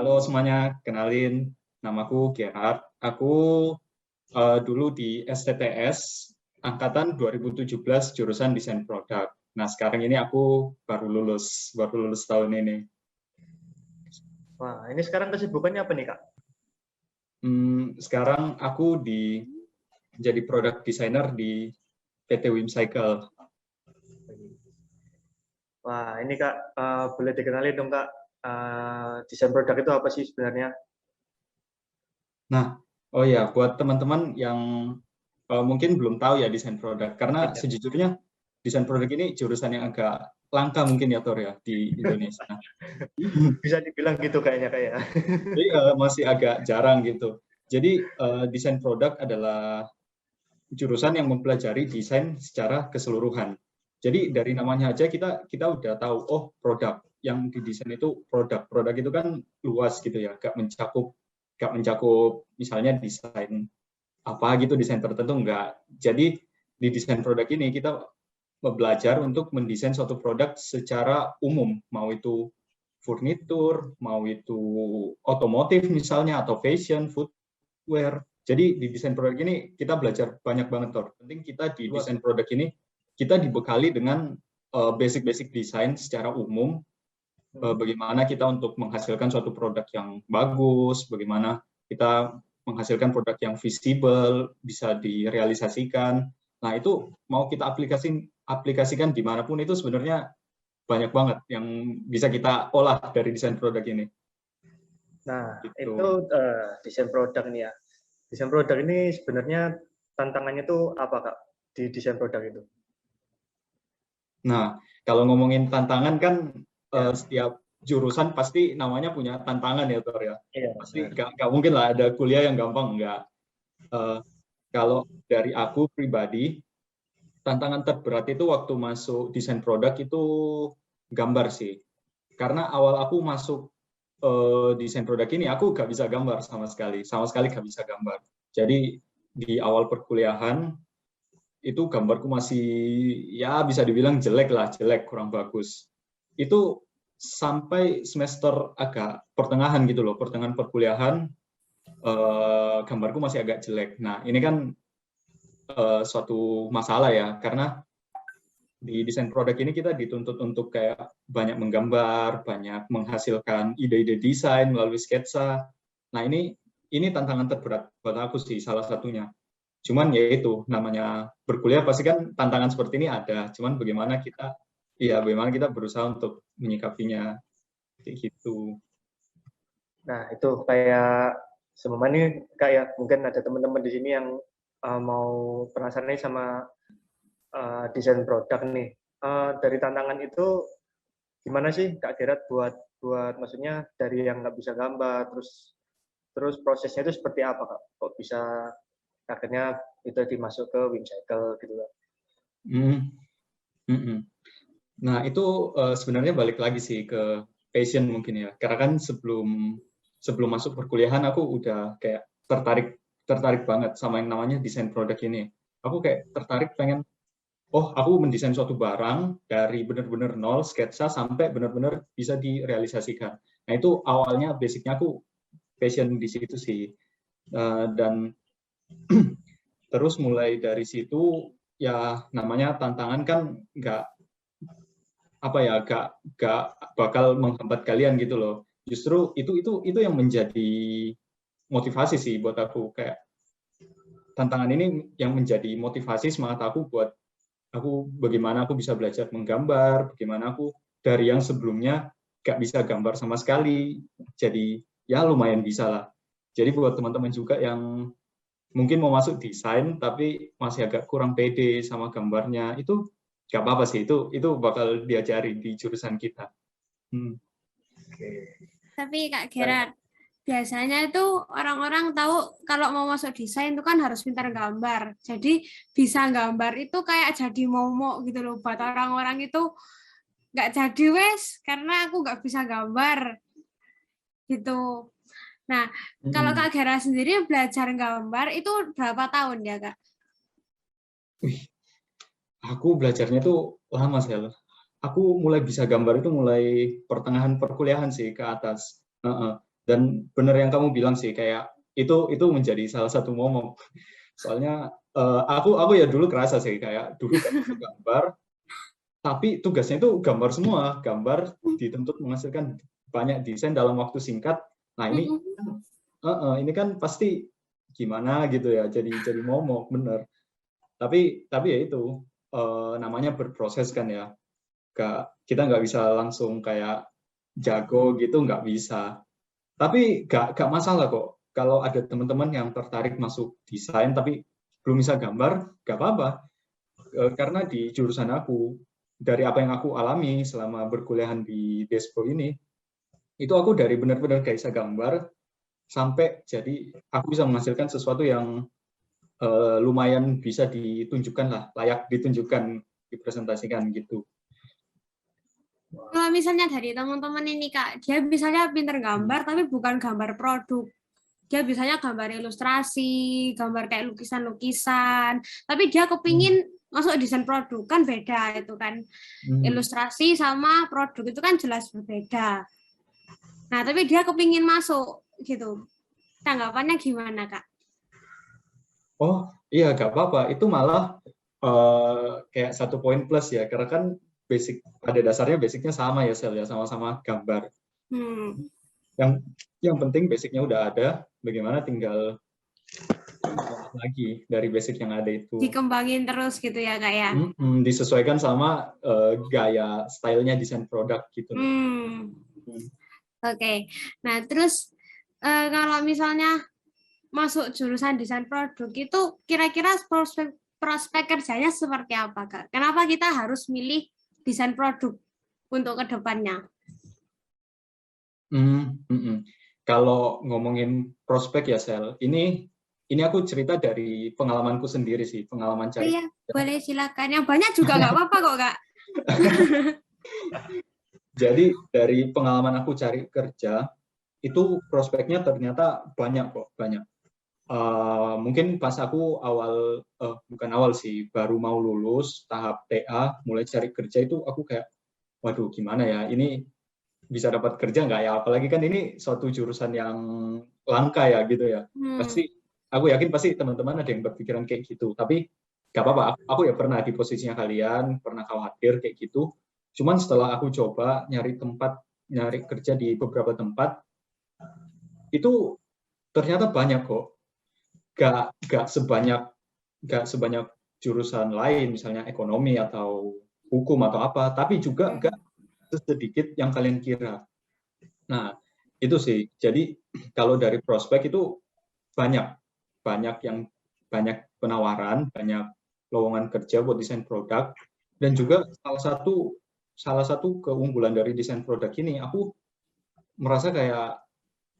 Halo semuanya, kenalin namaku Gerard. Aku dulu di STTS angkatan 2017 jurusan desain produk. Nah, sekarang ini aku baru lulus tahun ini. Wah, ini sekarang kesibukannya apa nih, Kak? Sekarang aku jadi product designer di PT Wimcycle. Wah, ini Kak, boleh dikenalin dong, Kak, desain produk itu apa sih sebenarnya? Nah, oh ya, buat teman-teman yang mungkin belum tahu ya desain produk, karena Iya. sejujurnya desain produk ini jurusan yang agak langka mungkin ya, Tor, ya, di Indonesia. Bisa dibilang gitu kayaknya, Kak, ya. Jadi masih agak jarang gitu. Jadi desain produk adalah jurusan yang mempelajari desain secara keseluruhan. Jadi dari namanya aja kita udah tahu, oh produk yang didesain itu produk. Produk itu kan luas gitu ya, gak mencakup misalnya desain apa gitu, desain tertentu enggak. Jadi di desain produk ini kita belajar untuk mendesain suatu produk secara umum, mau itu furnitur, mau itu otomotif misalnya, atau fashion, footwear. Jadi di desain produk ini kita belajar banyak banget, Tor. Penting kita di desain produk ini kita dibekali dengan basic-basic desain secara umum, bagaimana kita untuk menghasilkan suatu produk yang bagus, bagaimana kita menghasilkan produk yang visible, bisa direalisasikan. Nah, itu mau kita aplikasikan dimanapun itu sebenarnya banyak banget yang bisa kita olah dari desain produk ini. Nah, Gitu. itu desain produk nih ya. Desain produk ini sebenarnya tantangannya itu apa, Kak, di desain produk itu? Nah, kalau ngomongin tantangan kan Ya. setiap jurusan pasti namanya punya tantangan ya, Tor, ya. Iya, Pasti benar. nggak mungkin lah ada kuliah yang gampang, nggak. Kalau dari aku pribadi, tantangan terberat itu waktu masuk desain produk itu gambar sih. Karena awal aku masuk desain produk ini, aku nggak bisa gambar sama sekali nggak bisa gambar. Jadi di awal perkuliahan, itu gambarku masih ya bisa dibilang jelek lah, kurang bagus. Itu sampai semester agak pertengahan gitu loh, pertengahan perkuliahan, gambarku masih agak jelek. Nah, ini kan suatu masalah ya, karena di desain produk ini kita dituntut untuk kayak banyak menggambar, banyak menghasilkan ide-ide desain melalui sketsa. Nah, ini tantangan terberat buat aku sih, salah satunya. Cuman ya itu, namanya berkuliah pasti kan tantangan seperti ini ada. Cuman bagaimana kita berusaha untuk menyikapinya kayak gitu. Nah, itu kayak semuanya nih, Kak, ya, mungkin ada teman-teman di sini yang mau penasaran nih sama desain produk nih. Dari tantangan itu gimana sih, Kak Gerard, buat maksudnya dari yang nggak bisa gambar, terus prosesnya itu seperti apa, Kak? Kok bisa akhirnya itu dimasuk ke Wimcycle gitu, Kak? Hmm. Hmm. Nah, itu sebenarnya balik lagi sih ke passion mungkin ya. Karena kan sebelum masuk perkuliahan aku udah kayak tertarik banget sama yang namanya desain produk ini. Aku kayak tertarik pengen, oh aku mendesain suatu barang dari benar-benar nol sketsa sampai benar-benar bisa direalisasikan. Nah, itu awalnya basicnya aku passion di situ sih. Dan terus mulai dari situ ya namanya tantangan kan nggak nggak bakal menghambat kalian gitu loh. Justru itu yang menjadi motivasi sih buat aku, kayak tantangan ini yang menjadi motivasi semangat aku buat aku bagaimana aku bisa belajar menggambar, bagaimana aku dari yang sebelumnya nggak bisa gambar sama sekali jadi ya lumayan bisa lah. Jadi buat teman-teman juga yang mungkin mau masuk desain tapi masih agak kurang pede sama gambarnya, itu nggak apa-apa sih, itu bakal diajari di jurusan kita. Tapi Kak Gerard, biasanya itu orang-orang tahu kalau mau masuk desain itu kan harus pintar gambar. Jadi bisa gambar itu kayak jadi momok gitu loh. Buat orang-orang itu nggak jadi wes karena aku nggak bisa gambar gitu. Nah, kalau Kak Gerard sendiri belajar gambar itu berapa tahun ya, Kak? Aku belajarnya tuh lama sih. Aku mulai bisa gambar itu mulai pertengahan perkuliahan sih ke atas. Dan benar yang kamu bilang sih, kayak itu menjadi salah satu momok. Soalnya aku ya dulu kerasa sih, kayak dulu gambar, tapi tugasnya itu gambar semua, gambar dituntut menghasilkan banyak desain dalam waktu singkat. Nah ini kan pasti gimana gitu ya, jadi momok bener. Tapi ya itu namanya berproses kan ya. Kita nggak bisa langsung kayak jago gitu, nggak bisa. Tapi nggak masalah kok. Kalau ada teman-teman yang tertarik masuk desain tapi belum bisa gambar, nggak apa-apa. Karena di jurusan aku, dari apa yang aku alami selama berkuliahan di Despo ini, itu aku dari benar-benar nggak bisa gambar, sampai jadi aku bisa menghasilkan sesuatu yang lumayan bisa ditunjukkan lah, layak ditunjukkan, dipresentasikan gitu. Kalau misalnya dari teman-teman ini Kak, dia misalnya pinter gambar tapi bukan gambar produk. Dia biasanya gambar ilustrasi, gambar kayak lukisan-lukisan, tapi dia kepingin masuk desain produk, kan beda itu kan. Ilustrasi sama produk itu kan jelas berbeda. Nah, tapi dia kepingin masuk gitu. Tanggapannya gimana, Kak? Oh, iya, nggak apa-apa. Itu malah kayak 1 poin plus ya, karena kan basic, pada dasarnya basicnya sama ya, Sel, ya, sama-sama gambar. Yang penting basicnya udah ada, bagaimana tinggal lagi dari basic yang ada itu. Dikembangin terus gitu ya, Kak ya? Disesuaikan sama gaya, stylenya desain produk gitu. Oke. Nah, terus kalau misalnya masuk jurusan desain produk itu kira-kira prospek kerjanya seperti apa, Kak? Kenapa kita harus milih desain produk untuk kedepannya? Kalau ngomongin prospek ya, Sel, ini aku cerita dari pengalamanku sendiri sih, pengalaman cari. Iya, boleh silakan. Yang banyak juga nggak apa-apa kok, Kak. Jadi dari pengalaman aku cari kerja, itu prospeknya ternyata banyak kok, banyak. Mungkin pas aku bukan awal sih, baru mau lulus tahap TA, mulai cari kerja itu aku kayak, waduh gimana ya, ini bisa dapat kerja nggak ya? Apalagi kan ini suatu jurusan yang langka ya gitu ya. Pasti aku yakin pasti teman-teman ada yang berpikiran kayak gitu. Tapi nggak apa-apa, aku ya pernah di posisinya kalian, pernah khawatir kayak gitu. Cuman setelah aku coba nyari kerja di beberapa tempat, itu ternyata banyak kok. Nggak sebanyak jurusan lain, misalnya ekonomi atau hukum atau apa, tapi juga nggak sedikit yang kalian kira. Nah, itu sih. Jadi kalau dari prospek itu banyak penawaran, banyak lowongan kerja buat desain produk, dan juga salah satu keunggulan dari desain produk ini, aku merasa kayak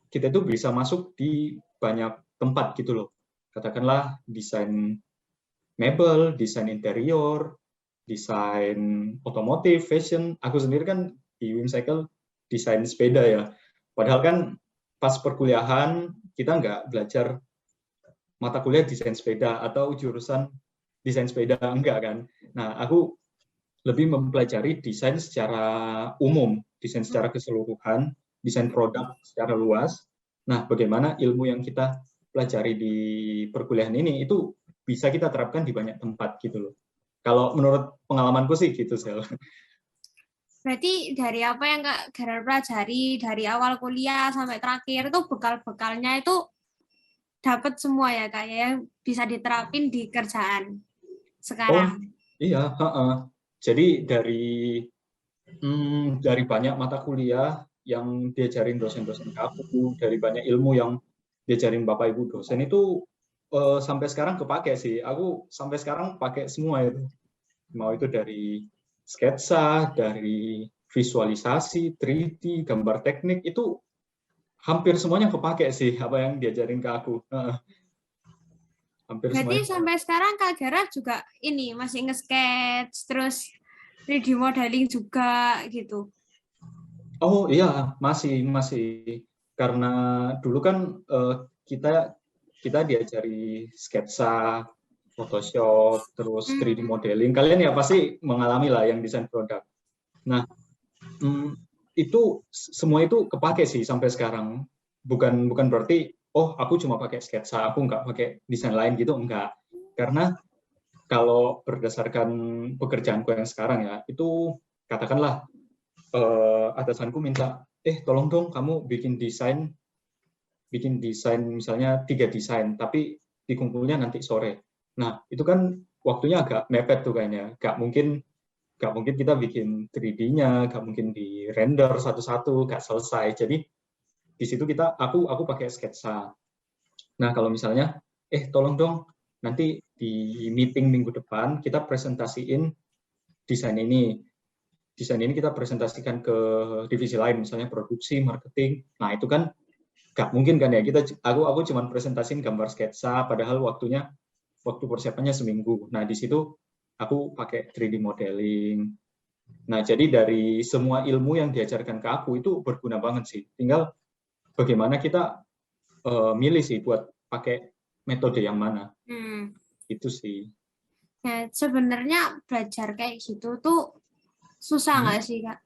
kita itu bisa masuk di banyak tempat gitu loh. Katakanlah desain mebel, desain interior, desain otomotif, fashion. Aku sendiri kan di Wimcycle desain sepeda ya. Padahal kan pas perkuliahan kita nggak belajar mata kuliah desain sepeda atau jurusan desain sepeda, enggak kan. Nah, aku lebih mempelajari desain secara umum, desain secara keseluruhan, desain produk secara luas. Nah, bagaimana ilmu yang kita pelajari di perkuliahan ini itu bisa kita terapkan di banyak tempat gitu loh. Kalau menurut pengalamanku sih gitu, Sel. Berarti dari apa yang Kak Gerard pelajari dari awal kuliah sampai terakhir itu bekal-bekalnya itu dapat semua ya Kak ya, bisa diterapin di kerjaan sekarang. Oh, iya, jadi dari banyak mata kuliah yang diajarin dosen-dosen aku, dari banyak ilmu yang diajarin Bapak Ibu dosen itu sampai sekarang kepake sih. Aku sampai sekarang pakai semua itu. Mau itu dari sketsa, dari visualisasi, 3D, gambar teknik, itu hampir semuanya kepake sih apa yang diajarin ke aku. Hampir Berarti semuanya. sampai sekarang Kak Gerard juga ini masih nge-sketch, terus 3D modeling juga gitu? Oh iya, masih. Karena dulu kan kita diajari sketsa, Photoshop, terus 3D modeling. Kalian ya pasti mengalami lah yang desain produk. Nah, itu semua itu kepake sih sampai sekarang. bukan berarti oh aku cuma pakai sketsa, aku nggak pakai desain lain gitu, enggak. Karena kalau berdasarkan pekerjaanku yang sekarang ya, itu katakanlah atasanku minta, tolong dong kamu bikin desain misalnya 3 desain, tapi dikumpulnya nanti sore. Nah, itu kan waktunya agak mepet tuh kayaknya. Nggak mungkin kita bikin 3D-nya, nggak mungkin di render satu-satu, nggak selesai. Jadi di situ aku pakai sketsa. Nah, kalau misalnya, tolong dong nanti di meeting minggu depan kita presentasiin desain ini. Desain ini kita presentasikan ke divisi lain, misalnya produksi, marketing. Nah, itu kan nggak mungkin kan ya, aku cuma presentasiin gambar sketsa, padahal waktu persiapannya seminggu. Nah, di situ aku pakai 3D modeling. Nah, jadi dari semua ilmu yang diajarkan ke aku itu berguna banget sih. Tinggal bagaimana kita milih sih buat pakai metode yang mana. Itu sih. Ya, sebenarnya belajar kayak gitu tuh susah nggak sih, Kak?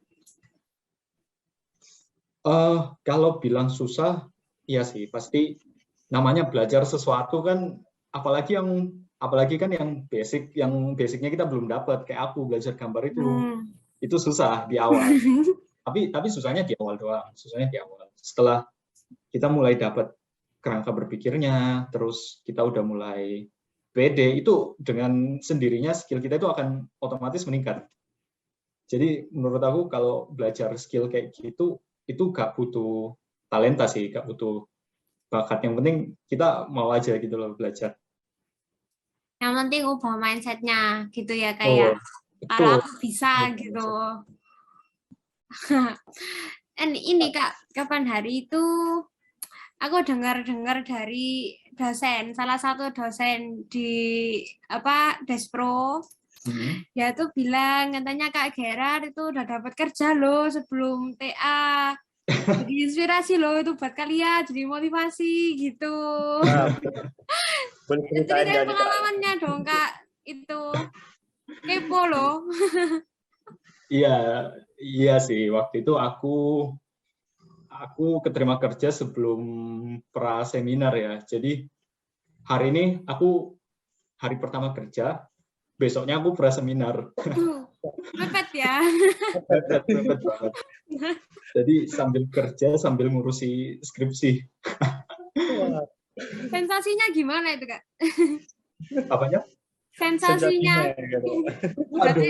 Kalau bilang susah, iya sih, pasti namanya belajar sesuatu kan, apalagi kan yang basicnya kita belum dapat, kayak aku belajar gambar itu susah di awal. tapi susahnya di awal doang, Setelah kita mulai dapat kerangka berpikirnya, terus kita udah mulai pede, itu dengan sendirinya skill kita itu akan otomatis meningkat. Jadi menurut aku kalau belajar skill kayak gitu, itu nggak butuh talenta sih, nggak butuh bakat. Yang penting kita mau aja gitu loh belajar. Yang penting ubah mindset-nya gitu ya, kayak kalau aku bisa gitu. Ini Kak, kapan hari itu aku dengar dari salah satu dosen di Despro, dia tuh bilang katanya Kak Gerard itu udah dapat kerja loh sebelum TA. Jadi inspirasi loh itu buat kalian, jadi motivasi gitu. Boleh ceritain pengalamannya dong Kak, itu kepo loh. Iya sih, waktu itu aku keterima kerja sebelum pra-seminar ya. Jadi hari ini hari pertama kerja, besoknya aku pra-seminar. Mepet ya. Mepet banget. Jadi sambil kerja, sambil ngurusi skripsi. Sensasinya gimana itu Kak? Apanya? Sensasinya. Aduh,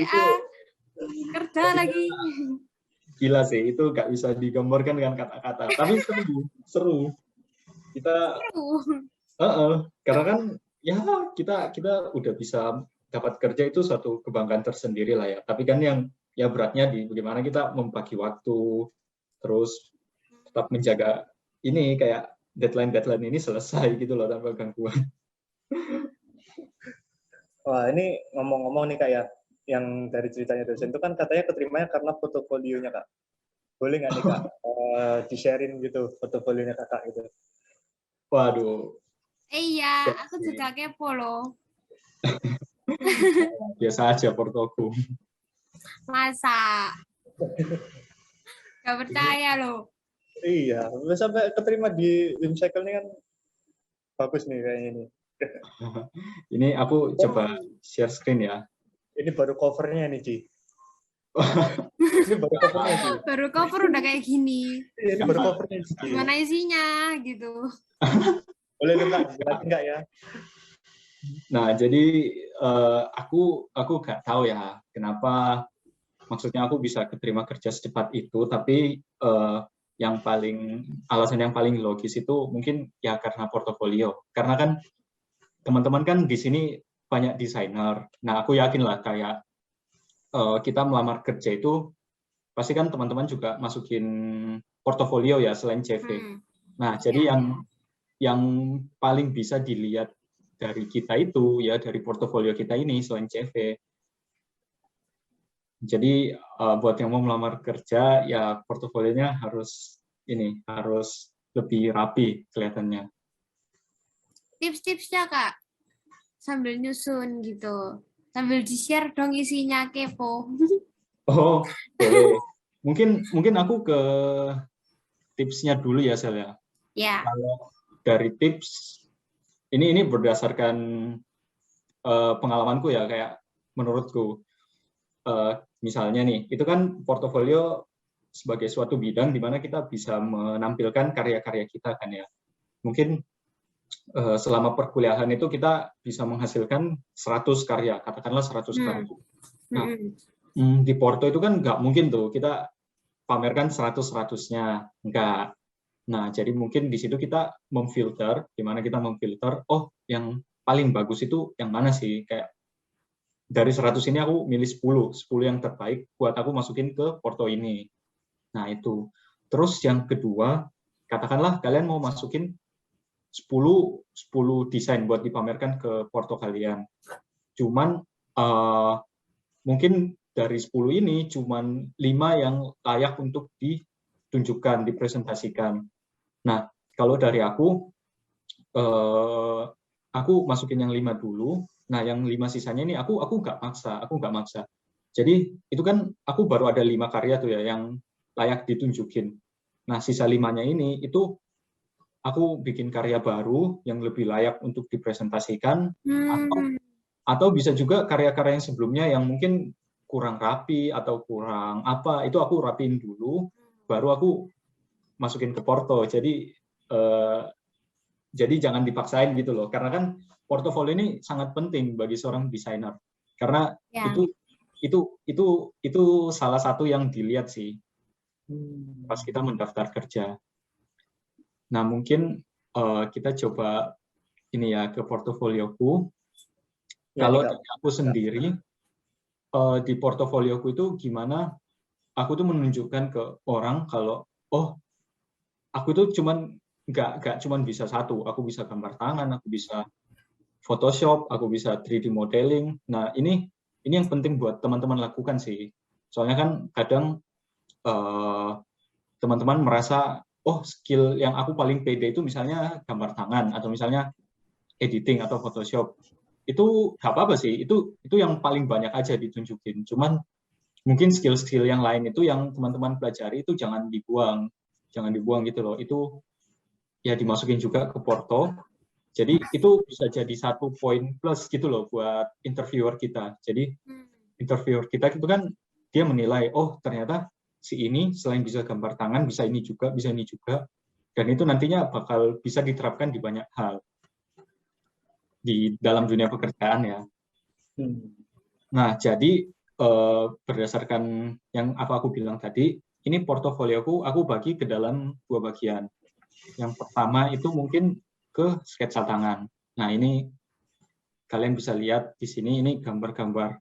kerja lagi. Gila sih, itu nggak bisa digambarkan dengan kata-kata. Tapi seru. Karena kan ya kita udah bisa dapat kerja itu suatu kebanggaan tersendiri lah ya. Tapi kan yang beratnya di bagaimana kita membagi waktu, terus tetap menjaga ini kayak deadline ini selesai gitu loh tanpa gangguan. Wah, ini ngomong-ngomong nih Kak ya, yang dari ceritanya dosen itu kan katanya keterimanya karena portofolionya Kak. Boleh nggak nih Kak di-sharein gitu portofolionya Kakak gitu? Waduh. Iya, aku juga kepo loh. Biasa aja portoku. Masa? Gak percaya loh. Iya, sampai keterima di Wimcycle ini kan bagus nih kayaknya ini. Ini aku coba share screen ya. Ini baru covernya nih, Ci. Ini baru covernya, Ci. Baru cover udah kayak gini. Iya, ini baru covernya, Ci. Gimana isinya gitu. Boleh Kak, jelasin Kak ya. Nah, jadi aku nggak tahu ya kenapa, maksudnya aku bisa keterima kerja secepat itu, tapi alasan yang paling logis itu mungkin ya karena portofolio. Karena kan teman-teman kan di sini banyak desainer. Nah, aku yakin lah kayak kita melamar kerja itu pasti kan teman-teman juga masukin portofolio ya selain CV. Nah, jadi yang paling bisa dilihat dari kita itu ya dari portofolio kita ini selain CV. Jadi buat yang mau melamar kerja ya portofolionya harus lebih rapi kelihatannya. Tips-tipsnya Kak, sambil nyusun gitu, sambil di-share dong isinya, kepo. Oh, boleh. Mungkin aku ke tipsnya dulu ya Sel ya. Ya. Kalau dari tips, ini berdasarkan pengalamanku ya, kayak menurutku, misalnya nih, itu kan portofolio sebagai suatu bidang di mana kita bisa menampilkan karya-karya kita kan ya. Mungkin selama perkuliahan itu kita bisa menghasilkan 100 karya, katakanlah 100 karya. Nah, di Porto itu kan nggak mungkin tuh kita pamerkan 100-100-nya, enggak. Nah, jadi mungkin di situ kita memfilter, di mana kita memfilter, oh yang paling bagus itu yang mana sih? Kayak dari 100 ini aku milih 10 yang terbaik buat aku masukin ke Porto ini. Nah, itu. Terus yang kedua, katakanlah kalian mau masukin 10 desain buat dipamerkan ke Porto kalian. Cuman mungkin dari 10 ini cuman 5 yang layak untuk ditunjukkan, dipresentasikan. Nah, kalau dari aku masukin yang 5 dulu. Nah, yang 5 sisanya ini aku nggak maksa. Jadi itu kan aku baru ada 5 karya tuh ya yang layak ditunjukin. Nah, sisa 5-nya ini itu aku bikin karya baru yang lebih layak untuk dipresentasikan, atau bisa juga karya-karya yang sebelumnya yang mungkin kurang rapi atau kurang apa, itu aku rapiin dulu, baru aku masukin ke Porto. Jadi jangan dipaksain gitu loh, karena kan portofolio ini sangat penting bagi seorang desainer, karena itu salah satu yang dilihat sih pas kita mendaftar kerja. Nah, mungkin kita coba ini ya ke portofolioku. Kalau dari aku sendiri, di portofolioku itu gimana aku tuh menunjukkan ke orang kalau, oh, aku tuh nggak cuman bisa satu, aku bisa gambar tangan, aku bisa Photoshop, aku bisa 3D modeling. Nah, ini yang penting buat teman-teman lakukan sih. Soalnya kan kadang teman-teman merasa, oh, skill yang aku paling pede itu misalnya gambar tangan, atau misalnya editing atau Photoshop. Itu nggak apa-apa sih, itu yang paling banyak aja ditunjukin. Cuman mungkin skill-skill yang lain itu yang teman-teman pelajari itu jangan dibuang gitu loh. Itu ya dimasukin juga ke Porto. Jadi itu bisa jadi satu poin plus gitu loh buat interviewer kita. Jadi interviewer kita itu kan dia menilai, oh ternyata si ini selain bisa gambar tangan, bisa ini juga, dan itu nantinya bakal bisa diterapkan di banyak hal di dalam dunia pekerjaan ya. Nah, jadi berdasarkan yang apa aku bilang tadi, ini portofolioku aku bagi ke dalam 2 bagian. Yang pertama itu mungkin ke sketsa tangan. Nah, ini kalian bisa lihat di sini, ini gambar-gambar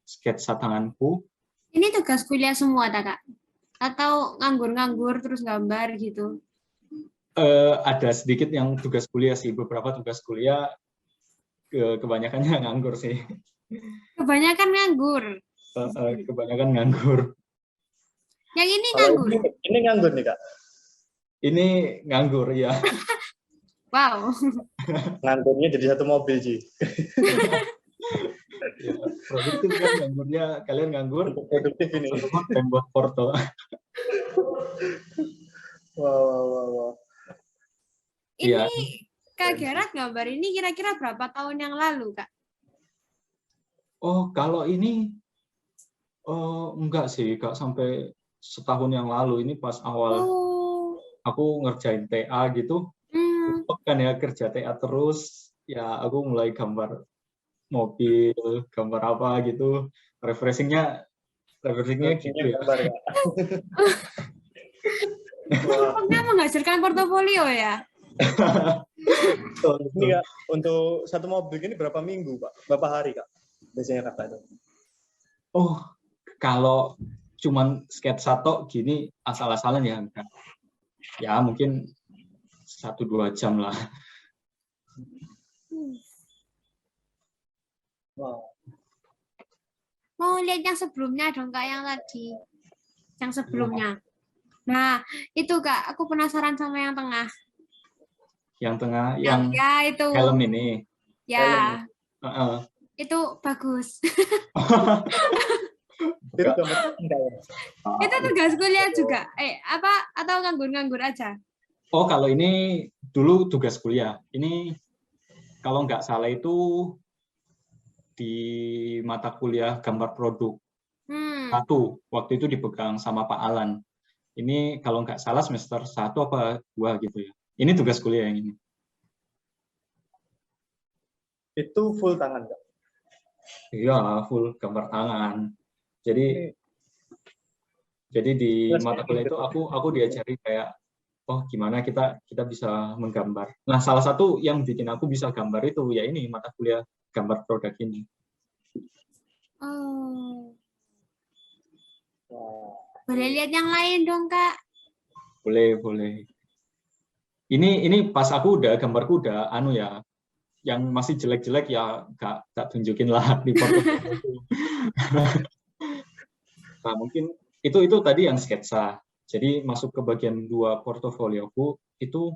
sketsa tanganku. Ini tugas kuliah semua, Kak? Atau nganggur-nganggur terus gambar gitu? Ada sedikit yang tugas kuliah sih, beberapa tugas kuliah kebanyakannya nganggur sih. Kebanyakan nganggur? Kebanyakan nganggur. Yang ini nganggur? Ini nganggur nih, Kak? Ini nganggur, ya. Wow. Nganggurnya jadi satu mobil, Ji. Ya, produktif kan nganggurnya, kalian nganggur. Produktif ini. Dan buat Porto. Wow. Ini Ya. Kak Gerard gambar ini kira-kira berapa tahun yang lalu, Kak? Oh, kalau ini enggak sih, Kak, sampai setahun yang lalu. Ini pas awal aku ngerjain TA gitu. Kan ya, kerja TA terus, ya aku mulai gambar mobil, gambar apa gitu. Refreshingnya gitu ya. Pokoknya menghasilkan portofolio ya? Ini Kak, untuk satu mobil ini berapa minggu, Pak? Berapa hari, Kak? Biasanya Kakak itu? Oh, kalau cuman sketsa tok gini asal-asalan ya enggak. Ya mungkin 1-2 jam lah. Wow. Mau lihat yang sebelumnya dong, Kak, yang tadi. Yang sebelumnya. Nah, itu Kak, aku penasaran sama yang tengah. Yang tengah, yang ya, itu. helm ini. Ya. Itu bagus. Itu tugas kuliah juga. Atau nganggur-nganggur aja? Oh, kalau ini dulu tugas kuliah. Ini kalau nggak salah itu di mata kuliah gambar produk satu, waktu itu dipegang sama Pak Alan. Ini kalau nggak salah semester 1 apa 2 gitu ya. Ini tugas kuliah yang ini. Itu full tangan, Kak? Iya, full gambar tangan. Jadi di mata kuliah itu aku diajari kayak oh gimana kita bisa menggambar. Nah, salah satu yang bikin aku bisa gambar itu ya ini mata kuliah gambar produk ini. Oh. Boleh lihat yang lain dong, Kak? Boleh. Ini pas aku gambarku udah anu ya, yang masih jelek-jelek ya gak tunjukin lah di portofolio. Nah, mungkin itu tadi yang sketsa. Jadi masuk ke bagian 2 portofolioku itu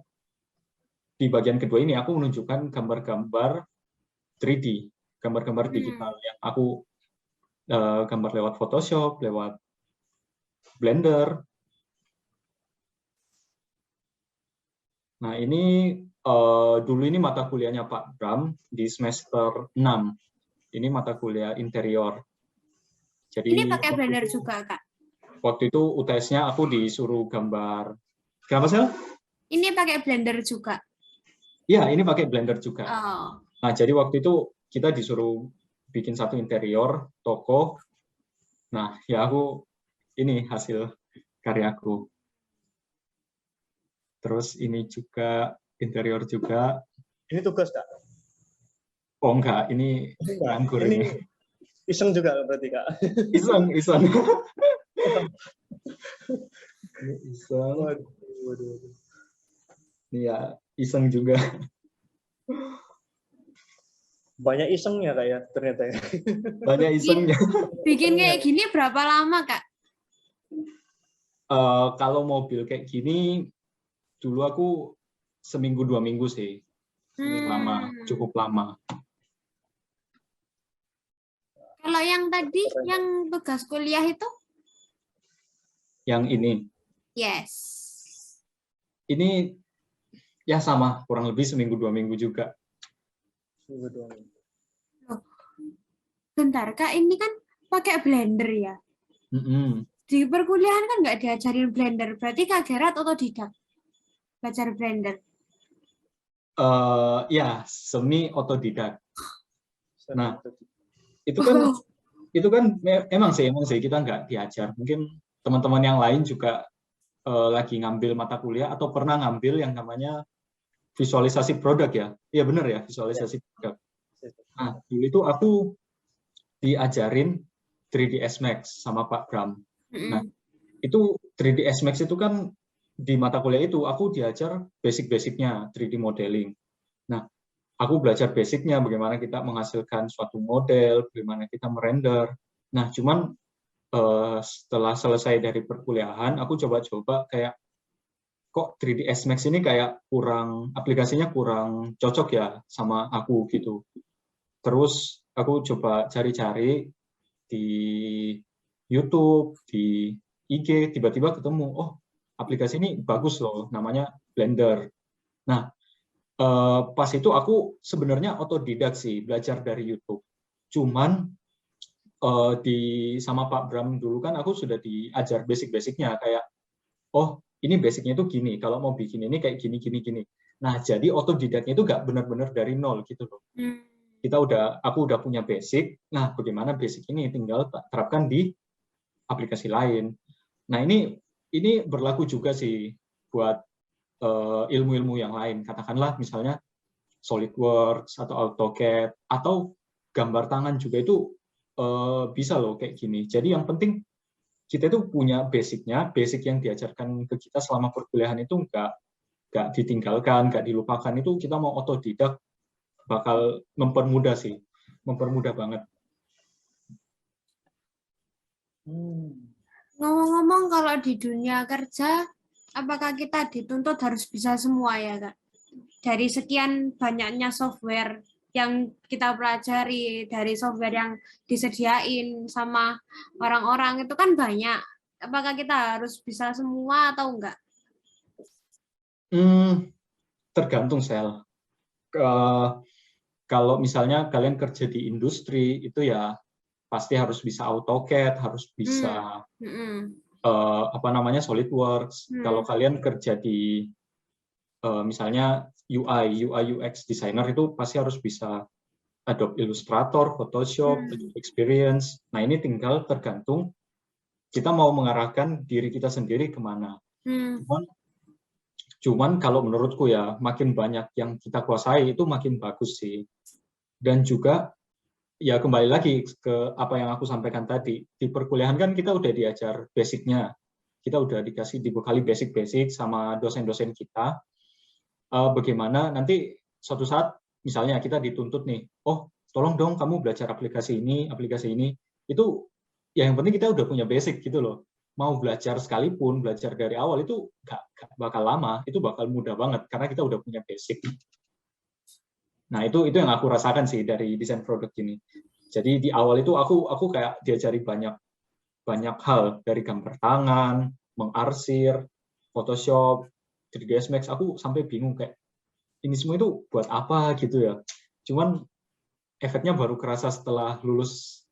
di bagian kedua ini aku menunjukkan gambar-gambar 3D, gambar-gambar digital yang aku gambar lewat Photoshop, lewat Blender. Nah, ini dulu ini mata kuliahnya Pak Bram di semester 6. Ini mata kuliah interior. Jadi ini pakai Blender juga, Kak? Waktu itu UTS-nya aku disuruh gambar. Kenapa, Sel? Ini pakai Blender juga? Iya, ini pakai Blender juga. Oh. Nah, jadi waktu itu kita disuruh bikin satu interior, toko. Nah, ya aku ini hasil karyaku. Terus ini juga interior juga. Ini tugas, Kak? Oh enggak, ini nganggur ini. Iseng juga berarti, Kak? Iseng. Iseng. Iya, iseng juga. Banyak isengnya, Kak, ya, ternyata. Banyak isengnya. Bikin kayak gini berapa lama, Kak? Kalau mobil kayak gini, dulu aku seminggu 2 minggu sih. Lama, cukup lama. Kalau yang tadi, yang tugas kuliah itu? Yang ini? Yes. Ini ya sama, kurang lebih seminggu 2 minggu juga. Seminggu 2 minggu. Loh, bentar, Kak, ini kan pakai Blender ya? Di perkuliahan kan nggak diajarin Blender, berarti Kak Gerard otodidak belajar Blender? Ya, semi otodidak. Nah, itu kan emang sih kita nggak diajar. Mungkin teman-teman yang lain juga lagi ngambil mata kuliah atau pernah ngambil yang namanya visualisasi produk ya. Iya benar ya, visualisasi produk. Nah, dulu itu aku diajarin 3ds Max sama Pak Bram. Nah, itu 3ds Max itu kan di mata kuliah itu aku diajar basic-basicnya 3D modeling. Nah, aku belajar basicnya bagaimana kita menghasilkan suatu model, bagaimana kita merender. Nah, cuman setelah selesai dari perkuliahan, aku coba-coba kayak kok 3ds Max ini kayak aplikasinya kurang cocok ya sama aku gitu. Terus aku coba cari-cari di YouTube, di IG, tiba-tiba ketemu, oh aplikasi ini bagus loh, namanya Blender. Nah, pas itu aku sebenarnya otodidak sih, belajar dari YouTube. Cuman sama Pak Bram dulu kan aku sudah diajar basic-basicnya, kayak, oh ini basicnya itu gini, kalau mau bikin ini kayak gini. Nah, jadi otodidaknya itu nggak benar-benar dari nol gitu loh. Aku udah punya basic, nah bagaimana basic ini tinggal terapkan di aplikasi lain. Nah, ini berlaku juga sih buat ilmu-ilmu yang lain. Katakanlah misalnya SolidWorks atau AutoCAD atau gambar tangan juga itu bisa loh kayak gini. Jadi yang penting kita itu punya basic yang diajarkan ke kita selama perkuliahan itu nggak ditinggalkan, nggak dilupakan. Itu kita mau otodidak bakal mempermudah banget. Ngomong-ngomong, kalau di dunia kerja, apakah kita dituntut harus bisa semua ya, Kak? Dari sekian banyaknya software yang kita pelajari, dari software yang disediain sama orang-orang, itu kan banyak. Apakah kita harus bisa semua atau enggak? Tergantung sel. Kalau misalnya kalian kerja di industri itu ya pasti harus bisa AutoCAD, harus bisa SolidWorks. Kalau kalian kerja di misalnya UI UX designer itu pasti harus bisa Adobe Illustrator, Photoshop, Adobe Experience. Nah ini tinggal tergantung kita mau mengarahkan diri kita sendiri kemana. Cuman kalau menurutku ya makin banyak yang kita kuasai itu makin bagus sih. Dan juga ya kembali lagi ke apa yang aku sampaikan tadi, di perkuliahan kan kita udah diajar basicnya, kita udah dibekali basic-basic sama dosen-dosen kita, bagaimana nanti suatu saat misalnya kita dituntut nih, oh tolong dong kamu belajar aplikasi ini, itu ya yang penting kita udah punya basic gitu loh. Mau belajar sekalipun, belajar dari awal itu nggak bakal lama, itu bakal mudah banget karena kita udah punya basic. Nah itu yang aku rasakan sih dari desain produk ini. Jadi di awal itu aku kayak diajari banyak hal dari gambar tangan, mengarsir, Photoshop, 3ds Max. Aku sampai bingung kayak ini semua itu buat apa gitu ya. Cuman efeknya baru kerasa setelah lulus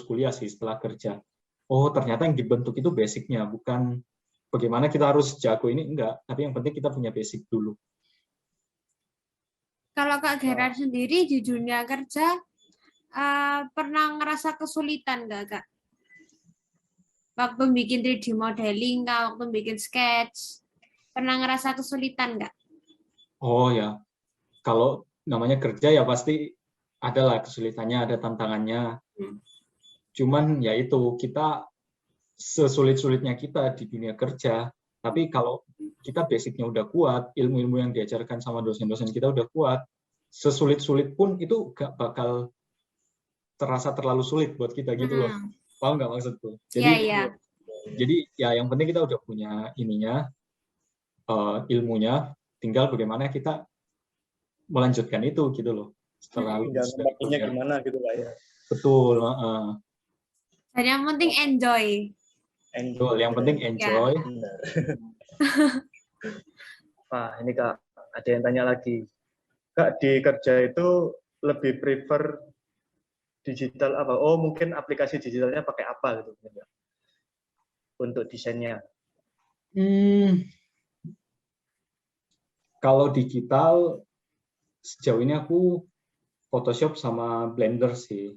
kuliah sih, setelah kerja. Oh ternyata yang dibentuk itu basicnya, bukan bagaimana kita harus jago ini, enggak. Tapi yang penting kita punya basic dulu. Kalau Kak Gerard sendiri di dunia kerja pernah ngerasa kesulitan nggak Kak? Waktu bikin 3D modeling, Kak, waktu bikin sketch, pernah ngerasa kesulitan nggak? Oh ya, kalau namanya kerja ya pasti ada lah kesulitannya, ada tantangannya. Cuman ya itu, kita sesulit-sulitnya kita di dunia kerja, tapi kalau kita basicnya udah kuat, ilmu-ilmu yang diajarkan sama dosen-dosen kita udah kuat, sesulit-sulit pun itu gak bakal terasa terlalu sulit buat kita gitu loh. Paham nggak maksudku? Jadi ya yang penting kita udah punya ininya, ilmunya, tinggal bagaimana kita melanjutkan itu gitu loh. Setelah gimana gitu lah ya. Betul. Dan yang penting enjoy. Betul, yang penting enjoy. Ya. Wah, ini Kak, ada yang tanya lagi. Kak, di kerja itu lebih prefer digital apa? Oh, mungkin aplikasi digitalnya pakai apa gitu untuk desainnya? Kalau digital sejauh ini aku Photoshop sama Blender sih.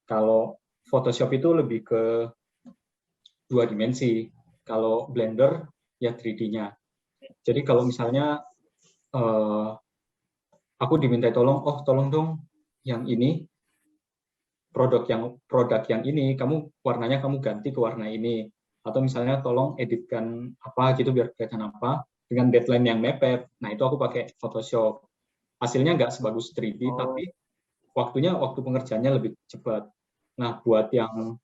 Kalau Photoshop itu lebih ke 2 dimensi. Kalau Blender ya 3D-nya. Jadi kalau misalnya aku diminta tolong dong yang ini produk yang ini warnanya kamu ganti ke warna ini, atau misalnya tolong editkan apa gitu biar kelihatan apa dengan deadline yang mepet. Nah itu aku pakai Photoshop. Hasilnya nggak sebagus 3D, tapi waktu pengerjaannya lebih cepat. Nah buat yang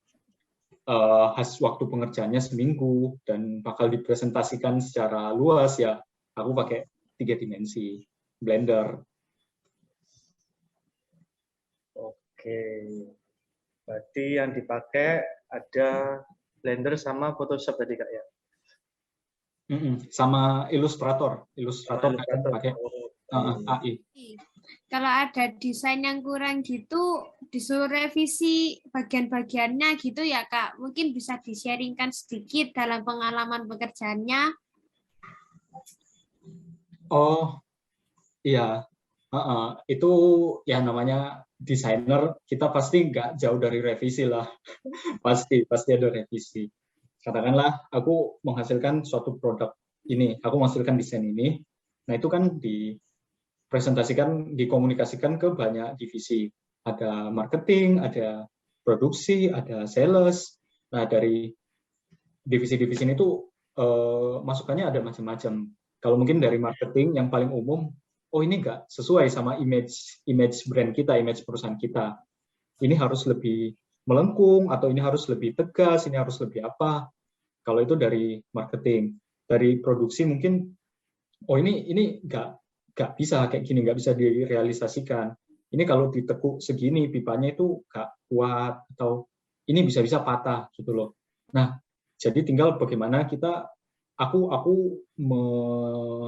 waktu pengerjaannya seminggu dan bakal dipresentasikan secara luas ya aku pakai 3 dimensi Blender. Oke, berarti yang dipakai ada Blender sama Photoshop tadi Kak ya? Sama Illustrator akan pakai AI. Kalau ada desain yang kurang gitu, disuruh revisi bagian-bagiannya gitu ya Kak. Mungkin bisa di-sharingkan sedikit dalam pengalaman pekerjaannya. Oh, iya. Itu ya namanya desainer, kita pasti nggak jauh dari revisi lah. pasti ada revisi. Katakanlah aku menghasilkan suatu produk ini, aku menghasilkan desain ini. Nah, itu kan dikomunikasikan ke banyak divisi. Ada marketing, ada produksi, ada sales. Nah, dari divisi-divisi ini tuh masukannya ada macam-macam. Kalau mungkin dari marketing yang paling umum, oh ini nggak sesuai sama image brand kita, image perusahaan kita. Ini harus lebih melengkung, atau ini harus lebih tegas, ini harus lebih apa. Kalau itu dari marketing. Dari produksi mungkin, oh ini nggak bisa kayak gini, nggak bisa direalisasikan. Ini kalau ditekuk segini, pipanya itu nggak kuat, atau ini bisa-bisa patah gitu loh. Nah, jadi tinggal bagaimana kita aku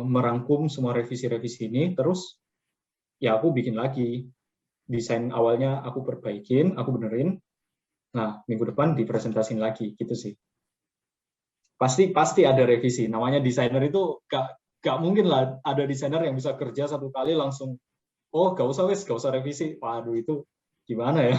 merangkum semua revisi-revisi ini, terus ya aku bikin lagi. Desain awalnya aku perbaikin, aku benerin. Nah, minggu depan dipresentasin lagi, gitu sih. Pasti ada revisi. Namanya desainer itu gak mungkin lah ada desainer yang bisa kerja 1 kali langsung, oh gak usah revisi. Waduh, itu gimana ya?